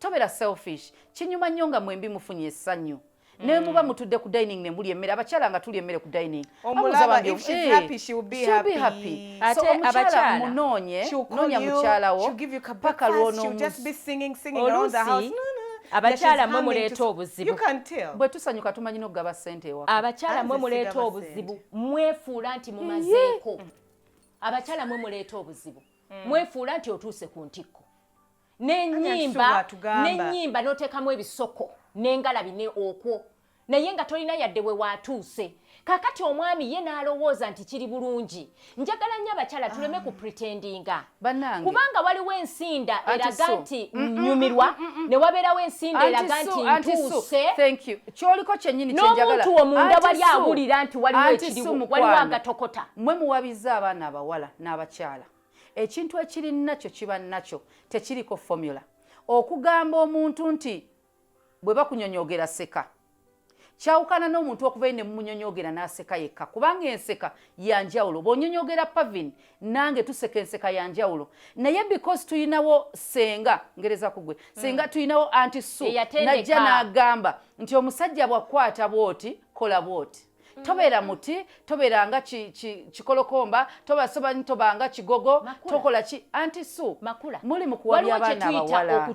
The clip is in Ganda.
tobera selfish kinyuma nnyo nga mwembi mufunye essanyu ne muba mutudde ku dining ne muli emmere abakyala nga tuli emmere ku dining omulaba if she's happy she will be happy so abakyala munoonye noonya mukyala wo paka she'll just be singing around the house abakyala mwe muleeta obuzibu you can tell bwe tusanyuka tumanyi n'okugaba ssente ewaka abakyala mwe muleeta obuzibu mwefuula nti mumazeeko abakyala mwe muleeta obuzibu mwefuula nti otuuse ku ntikko n'ennyimba n'oteekamu ebisoko n'engalabi ne okwo naye nga tolina yadde we waatuuse kakati omwami ye n'alowooza nti kiri bulungi njagala nnyo abakyala tuleme ku pretendinga kubanga waliwo ensinda eraga nti nnyumirwa ne wabeerawo ensinda eraga nti ntuuse kyoliko kyennyini kyenjagala n'omuntu omunda wali awulira nti waliwo ekiriwo waliwo agatokota mmwe muwabiza abaana abawala n'abakyala ekintu ekiri nakyo kiba nakyo tekiriko formula okugamba omuntu nti bwe bakunyonyogera seka kyawukana n'omuntu okuva ine mumunyonyogera n'aseka yekka kubanga enseka yanjawulo bw'onyonyogera Pavin nange tuseka enseka yanjawulo naye because tuyinawo senga ngereza kugwe senga tuyinawo anti Su najja n'agamba nti omusajja bwakwata bwoti kola bwoti tobeera muti tobeeranga kikolokomba tobanga kigogo tokola ki anti Su muli mu kuwabya abaana abawala